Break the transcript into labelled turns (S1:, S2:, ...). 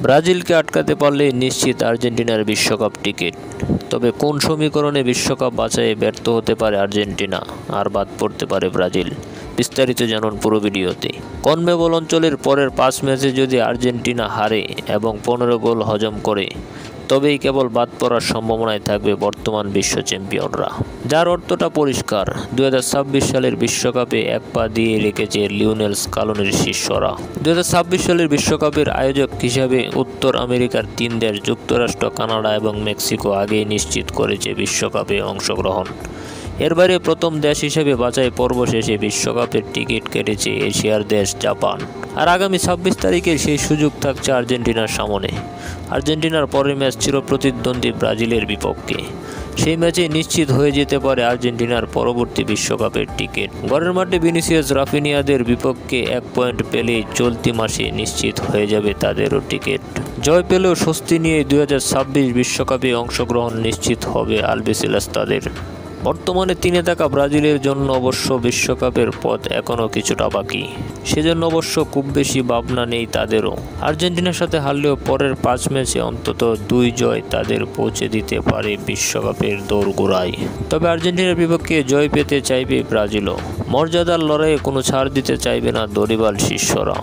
S1: ব্রাজিলকে আটকাতে পারলেই নিশ্চিত আর্জেন্টিনার বিশ্বকাপ টিকিট। তবে কোন সমীকরণে বিশ্বকাপ বাছাইয়ে ব্যর্থ হতে পারে আর্জেন্টিনা আর বাদ পড়তে পারে ব্রাজিল? বিস্তারিত জানুন পুরো ভিডিওতে। কনমেবল অঞ্চলের পরের 5 ম্যাচে যদি আর্জেন্টিনা হারে এবং 15 গোল হজম করে, তবেই কেবল বাদ পড়ার সম্ভাবনায় থাকবে বর্তমান বিশ্ব চ্যাম্পিয়নরা। যার অর্থটা পরিষ্কার, 2026 সালের বিশ্বকাপে এক পা দিয়ে রেখেছে লিওনেল স্কালোনির শিষ্যরা। 2026 সালের বিশ্বকাপের আয়োজক হিসাবে উত্তর আমেরিকার 3 দেশ যুক্তরাষ্ট্র, কানাডা এবং মেক্সিকো আগেই নিশ্চিত করেছে বিশ্বকাপে অংশগ্রহণ। এর বাইরে প্রথম দেশ হিসেবে বাছাই পর্ব শেষে বিশ্বকাপের টিকিট কেটেছে এশিয়ার দেশ জাপান। আর আগামী 26 তারিখে সেই সুযোগ থাকছে আর্জেন্টিনার সামনে। আর্জেন্টিনার পরের ম্যাচ চিরপ্রতিদ্বন্দ্বী ব্রাজিলের বিপক্ষে। সেই ম্যাচে নিশ্চিত হয়ে যেতে পারে আর্জেন্টিনার পরবর্তী বিশ্বকাপের টিকিট। ঘরের মাঠে ভিনিসিয়াস রাফিনিয়াদের বিপক্ষে 1 পয়েন্ট পেলেই চলতি মাসে নিশ্চিত হয়ে যাবে তাদেরও টিকিট। জয় পেলেও স্বস্তি নিয়ে 2026 বিশ্বকাপে অংশগ্রহণ নিশ্চিত হবে আলবিসেলেস্তাদের। বর্তমানে 3-এ থাকা ব্রাজিলের জন্য অবশ্য বিশ্বকাপের পথ এখনও কিছুটা বাকি। সেজন্য অবশ্য খুব বেশি ভাবনা নেই তাদেরও। আর্জেন্টিনার সাথে হারলেও পরের 5 ম্যাচে অন্তত 2 জয় তাদের পৌঁছে দিতে পারে বিশ্বকাপের দোরগোড়ায়। তবে আর্জেন্টিনার বিপক্ষে জয় পেতে চাইবে ব্রাজিলও। মর্যাদার লড়াইয়ে কোনো ছাড় দিতে চাইবে না দড়িবাল শিষ্যরা।